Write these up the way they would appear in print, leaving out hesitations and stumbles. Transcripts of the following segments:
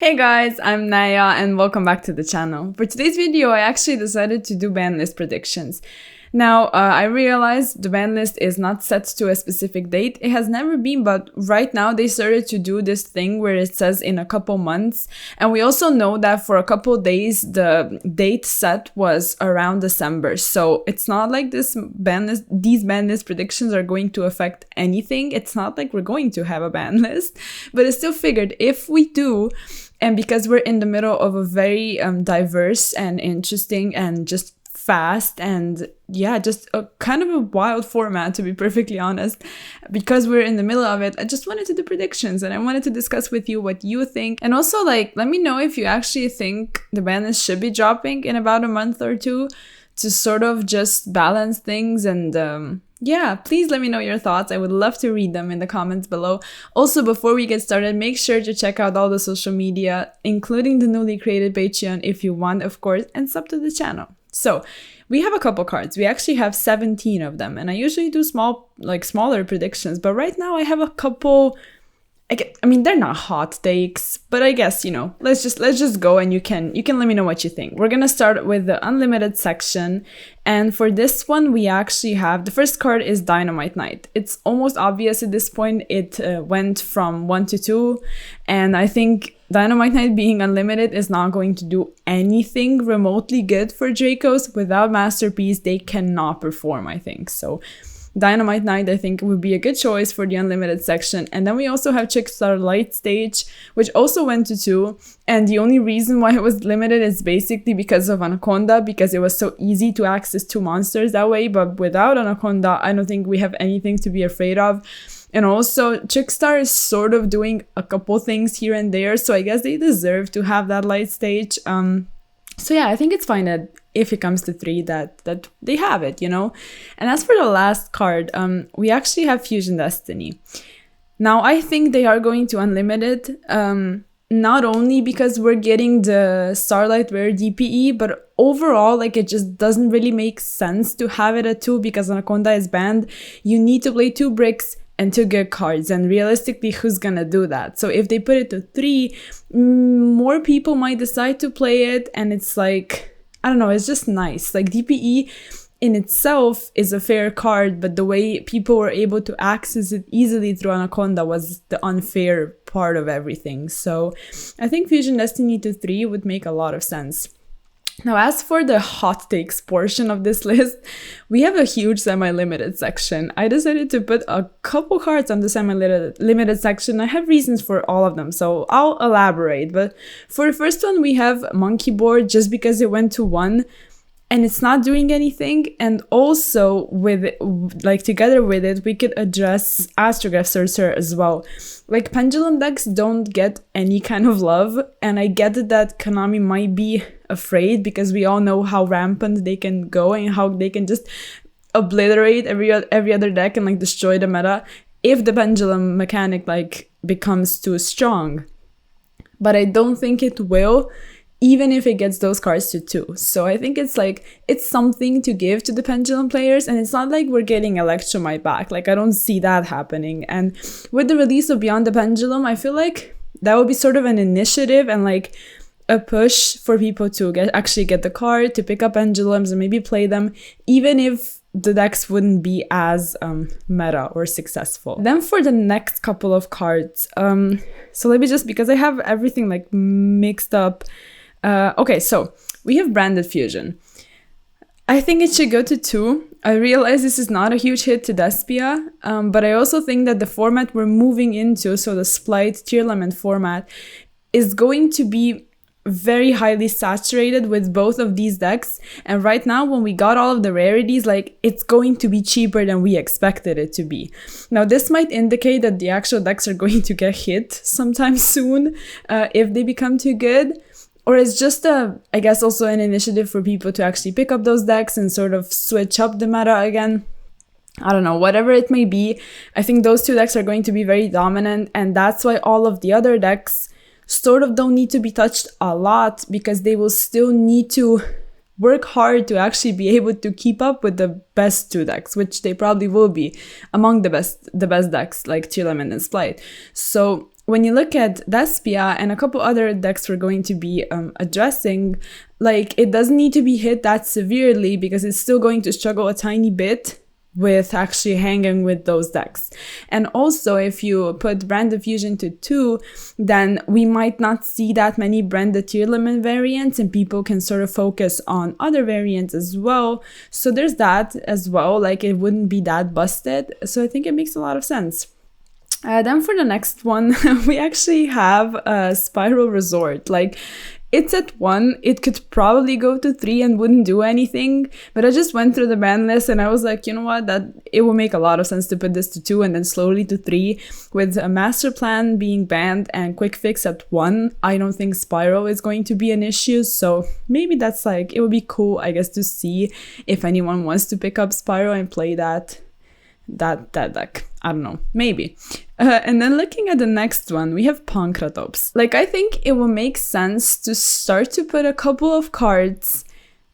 Hey guys, I'm Naya and welcome back to the channel. For today's video, I actually decided to do banlist predictions. Now, I realized the banlist is not set to a specific date. It has never been, but right now they started to do this thing where it says in a couple months. And we also know that for a couple days, the date set was around December. So it's not like these banlist predictions are going to affect anything. It's not like we're going to have a banlist, but I still figured if we do, and because we're in the middle of a very diverse and interesting and just fast and just a kind of a wild format, to be perfectly honest, because we're in the middle of it, I just wanted to do predictions and I wanted to discuss with you what you think. And also, let me know if you actually think the banlist should be dropping in about a month or two to sort of just balance things. And please let me know your thoughts. I would love to read them in the comments below. Also, before we get started, make sure to check out all the social media, including the newly created Patreon if you want, of course, and sub to the channel. So we have a couple cards. We actually have 17 of them, and I usually do smaller predictions, but right now I have a couple. I mean, they're not hot takes, but I guess, let's just go and you can let me know what you think. We're gonna start with the unlimited section, and for this one we actually have the first card is Dynamite Knight. It's almost obvious at this point. It went from 1 to 2, and I think Dynamite Knight being unlimited is not going to do anything remotely good for Dracos. Without Masterpiece, they cannot perform, I think. So Dynamite Knight, I think, would be a good choice for the unlimited section. And then we also have Chickstar Light Stage, which also went to 2. And the only reason why it was limited is basically because of Anaconda, because it was so easy to access 2 monsters that way. But without Anaconda, I don't think we have anything to be afraid of. And also, Chickstar is sort of doing a couple things here and there, so I guess they deserve to have that light stage. So yeah, I think it's fine that if it comes to 3 that they have it, And as for the last card, we actually have Fusion Destiny. Now, I think they are going to unlimited, not only because we're getting the Starlight Rare DPE, but overall, it just doesn't really make sense to have it at 2 because Anaconda is banned. You need to play 2 bricks and 2 good cards, and realistically, who's gonna do that? So if they put it to 3, more people might decide to play it, and it's I don't know, it's just nice. DPE in itself is a fair card, but the way people were able to access it easily through Anaconda was the unfair part of everything. So I think Fusion Destiny to 3 would make a lot of sense. Now, as for the hot takes portion of this list, we have a huge semi-limited section. I decided to put a couple cards on the semi-limited section. I have reasons for all of them, so I'll elaborate. But for the first one, we have Monkey Board just because it went to 1. And it's not doing anything, and also with together with it, we could address Astrograph Sorcerer as well. Pendulum decks don't get any kind of love, and I get that Konami might be afraid because we all know how rampant they can go and how they can just obliterate every other deck and destroy the meta if the pendulum mechanic becomes too strong. But I don't think it will, even if it gets those cards to 2. So I think it's something to give to the Pendulum players, and it's not like we're getting Electromite back. I don't see that happening. And with the release of Beyond the Pendulum, I feel like that would be sort of an initiative and a push for people to actually get the card, to pick up Pendulums and maybe play them, even if the decks wouldn't be as meta or successful. Then for the next couple of cards, so let me just, because I have everything mixed up. Okay, so we have Branded Fusion. I think it should go to 2. I realize this is not a huge hit to Despia, but I also think that the format we're moving into, so the Splight Tearlament format, is going to be very highly saturated with both of these decks. And right now, when we got all of the rarities, it's going to be cheaper than we expected it to be. Now, this might indicate that the actual decks are going to get hit sometime soon if they become too good. Or it's just I guess also an initiative for people to actually pick up those decks and sort of switch up the meta again. I don't know, whatever it may be. I think those 2 decks are going to be very dominant, and that's why all of the other decks sort of don't need to be touched a lot, because they will still need to work hard to actually be able to keep up with the best 2 decks, which they probably will be among the best decks like Tearlament and Splight. So when you look at Despia and a couple other decks we're going to be addressing, like, it doesn't need to be hit that severely because it's still going to struggle a tiny bit with actually hanging with those decks. And also, if you put Brand Diffusion to 2, then we might not see that many Branded Tearlament variants, and people can sort of focus on other variants as well. So there's that as well, like, it wouldn't be that busted. So I think it makes a lot of sense. Then for the next one, we actually have a Spiral Resort. Like, it's at 1, it could probably go to 3 and wouldn't do anything, but I just went through the ban list and I was like, you know what, that it will make a lot of sense to put this to 2 and then slowly to 3. With a Master Plan being banned and Quick Fix at 1, I don't think Spiral is going to be an issue, so maybe that's like, it would be cool, I guess, to see if anyone wants to pick up Spiral and play that deck. I don't know, maybe. And then looking at the next one, we have Pancratops. Like, I think it will make sense to start to put a couple of cards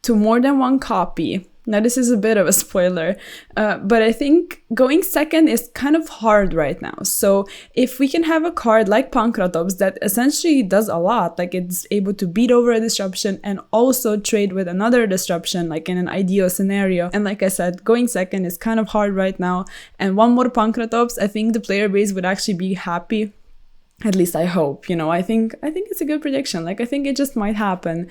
to more than one copy. Now, this is a bit of a spoiler, but I think going second is kind of hard right now. So if we can have a card like Pancratops that essentially does a lot, like it's able to beat over a disruption and also trade with another disruption, like in an ideal scenario. And like I said, going second is kind of hard right now. And one more Pancratops, I think the player base would actually be happy. At least I hope, you know, I think it's a good prediction. Like, I think it just might happen.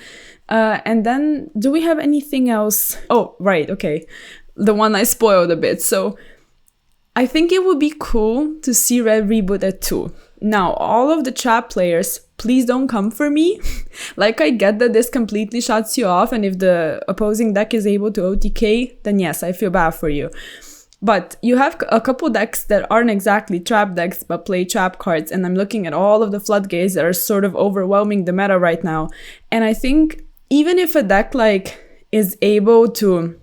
And then, do we have anything else? Oh, right, okay. The one I spoiled a bit. So, I think it would be cool to see Red Reboot at 2. Now, all of the trap players, please don't come for me. Like, I get that this completely shuts you off, and if the opposing deck is able to OTK, then yes, I feel bad for you. But you have a couple decks that aren't exactly trap decks, but play trap cards. And I'm looking at all of the floodgates that are sort of overwhelming the meta right now. And I think even if a deck like is able to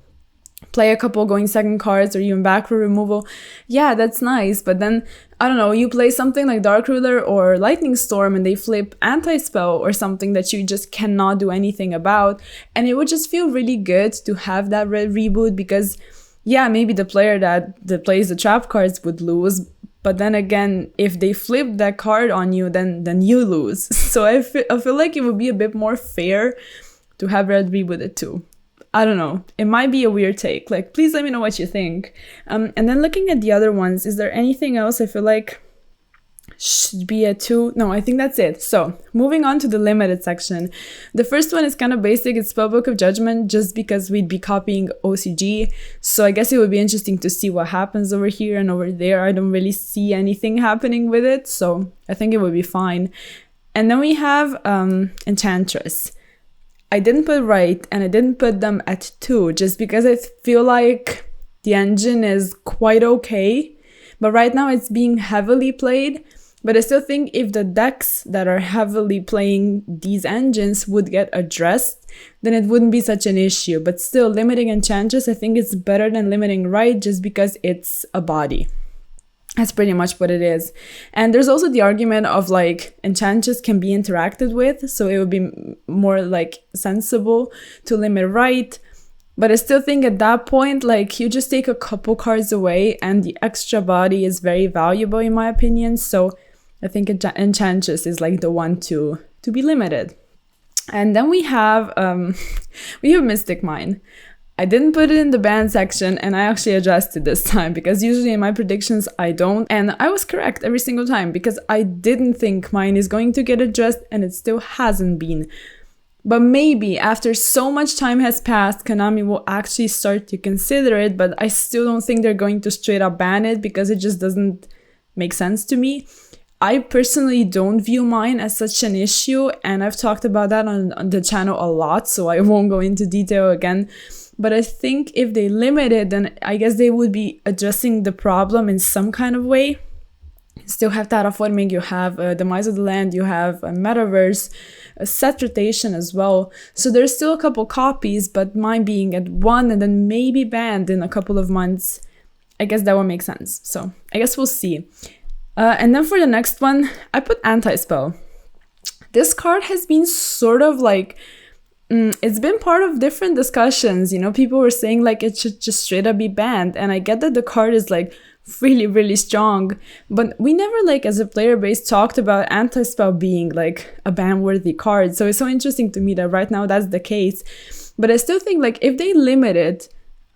play a couple going second cards or even back for removal, yeah, that's nice. But then, I don't know, you play something like Dark Ruler or Lightning Storm and they flip Anti-Spell or something that you just cannot do anything about. And it would just feel really good to have that Red Reboot because, yeah, maybe the player that plays the trap cards would lose, but then again, if they flip that card on you, then you lose. So I feel like it would be a bit more fair to have Red Reboot at 2. I don't know. It might be a weird take. Like, please let me know what you think. And then looking at the other ones, is there anything else I feel like should be a 2? No, I think that's it. So moving on to the limited section. The first one is kind of basic. It's Spellbook of Judgment, just because we'd be copying OCG. So I guess it would be interesting to see what happens over here and over there. I don't really see anything happening with it, so I think it would be fine. And then we have Enchantress. I didn't put right, and I didn't put them at 2, just because I feel like the engine is quite okay. But right now it's being heavily played. But I still think if the decks that are heavily playing these engines would get addressed, then it wouldn't be such an issue. But still, limiting Enchantress, I think it's better than limiting right, just because it's a body. That's pretty much what it is. And there's also the argument of like Enchantress can be interacted with, so it would be more like sensible to limit right. But I still think at that point, like, you just take a couple cards away and the extra body is very valuable in my opinion. So I think Enchantress is like the one to be limited. And then we have Mystic Mine. I didn't put it in the ban section, and I actually addressed it this time because usually in my predictions I don't. And I was correct every single time because I didn't think mine is going to get addressed, and it still hasn't been. But maybe after so much time has passed, Konami will actually start to consider it, but I still don't think they're going to straight up ban it because it just doesn't make sense to me. I personally don't view mine as such an issue, and I've talked about that on the channel a lot, so I won't go into detail again. But I think if they limit it, then I guess they would be addressing the problem in some kind of way. You still have terraforming, you have Demise of the Land, you have a Metaverse, a set rotation as well. So there's still a couple copies, but mine being at 1 and then maybe banned in a couple of months, I guess that would make sense. So I guess we'll see. And then for the next one, I put Anti-Spell. This card has been sort of like, it's been part of different discussions. You know, people were saying like it should just straight up be banned. And I get that the card is like really, really strong. But we never, like, as a player base, talked about anti-spell being like a ban-worthy card. So it's so interesting to me that right now that's the case. But I still think, like, if they limit it,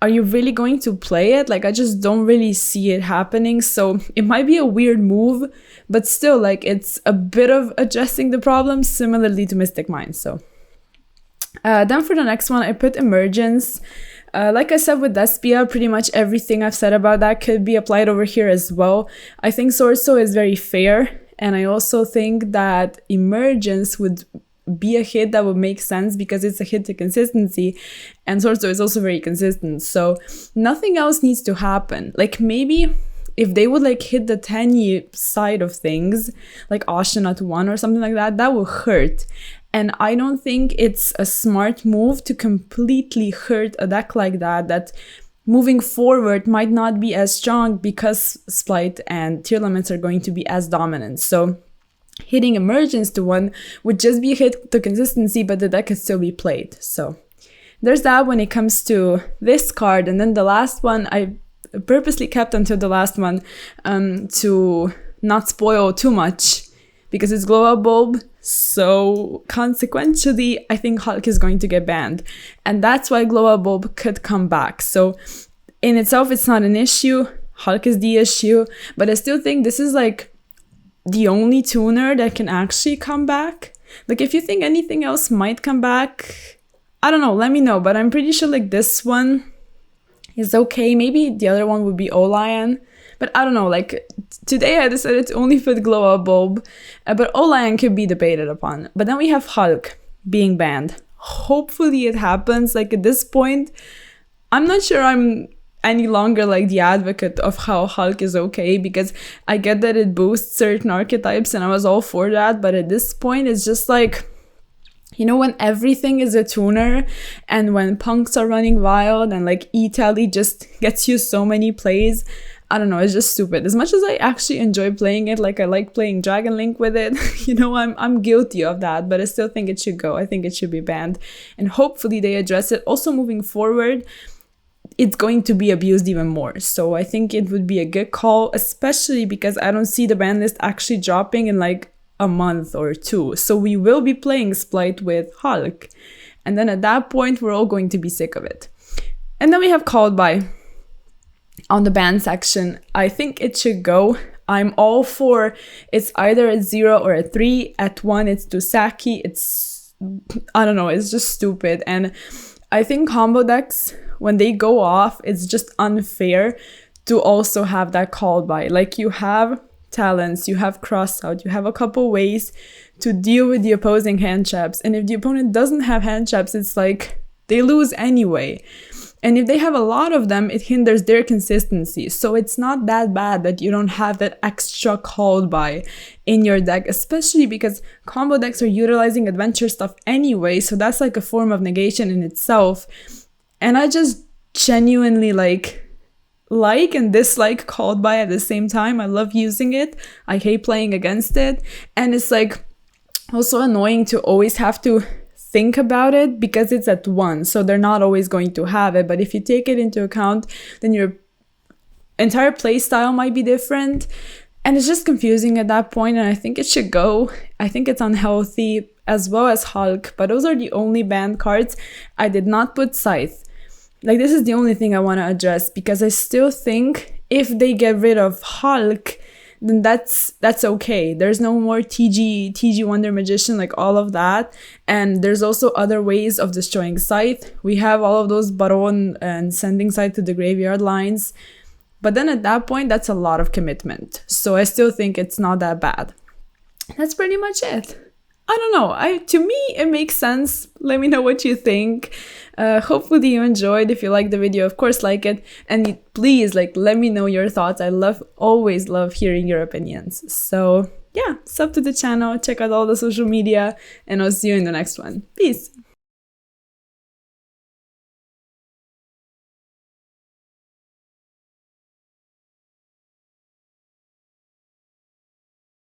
are you really going to play it? Like, I just don't really see it happening. So it might be a weird move, but still, like, it's a bit of addressing the problem, similarly to Mystic Mine. So then for the next one, I put Emergence. Like I said with Despia, pretty much everything I've said about that could be applied over here as well. I think Sword Soul is very fair, and I also think that Emergence would be a hit that would make sense because it's a hit to consistency, and Sword Soul is also very consistent. So nothing else needs to happen. Like, maybe if they would like hit the 10 side of things, like Ashnat 1 or something like that, that would hurt. And I don't think it's a smart move to completely hurt a deck like that, that moving forward might not be as strong because Splight and Tear Laments are going to be as dominant. So hitting Emergence to 1 would just be a hit to consistency, but the deck could still be played. So there's that when it comes to this card. And then the last one, I purposely kept until the last one to not spoil too much because it's Glow Up Bulb. So consequentially, I think Hulk is going to get banned. And that's why Glow Up Bulb could come back. So in itself, it's not an issue. Hulk is the issue. But I still think this is like the only tuner that can actually come back. Like, if you think anything else might come back, I don't know, let me know. But I'm pretty sure like this one is okay. Maybe the other one would be Olion. But I don't know, like, today I decided to only put Glow Up Bulb, but Olion could be debated upon. But then we have Hulk being banned. Hopefully it happens. Like, at this point, I'm not sure I'm any longer like the advocate of how Hulk is okay, because I get that it boosts certain archetypes and I was all for that. But at this point, it's just like, you know, when everything is a tuner and when punks are running wild and like E-Tally just gets you so many plays, I don't know, it's just stupid. As much as I actually enjoy playing it, like I like playing Dragon Link with it, you know, I'm guilty of that, but I still think it should go. I think it should be banned. And hopefully they address it. Also moving forward, it's going to be abused even more. So I think it would be a good call, especially because I don't see the ban list actually dropping in like a month or two. So we will be playing Splight with Hulk. And then at that point, we're all going to be sick of it. And then we have Called By. On the ban section, I think it should go. I'm all for it's either a 0 or a 3. At 1, it's too sacky. It's, I don't know, it's just stupid. And I think combo decks, when they go off, it's just unfair to also have that Called By. Like, you have talents, you have Crossout, you have a couple ways to deal with the opposing hand traps. And if the opponent doesn't have hand traps, it's like they lose anyway. And if they have a lot of them, it hinders their consistency. So it's not that bad that you don't have that extra Called By in your deck, especially because combo decks are utilizing adventure stuff anyway. So that's like a form of negation in itself. And I just genuinely like and dislike Called By at the same time. I love using it. I hate playing against it. And it's like also annoying to always have to think about it because it's at 1, so they're not always going to have it. But if you take it into account, then your entire play style might be different, and it's just confusing at that point. And I think it should go. I think it's unhealthy, as well as Hulk, but those are the only banned cards. I did not put Scythe. Like, this is the only thing I want to address, because I still think if they get rid of Hulk, then that's okay. There's no more TG Wonder Magician, like all of that. And there's also other ways of destroying Scythe. We have all of those Baron and sending Scythe to the graveyard lines. But then at that point, that's a lot of commitment. So I still think it's not that bad. That's pretty much it. I don't know. To me, it makes sense. Let me know what you think. Hopefully you enjoyed. If you liked the video, of course, like it. And please, let me know your thoughts. I always love hearing your opinions. So yeah, sub to the channel, check out all the social media, and I'll see you in the next one. Peace.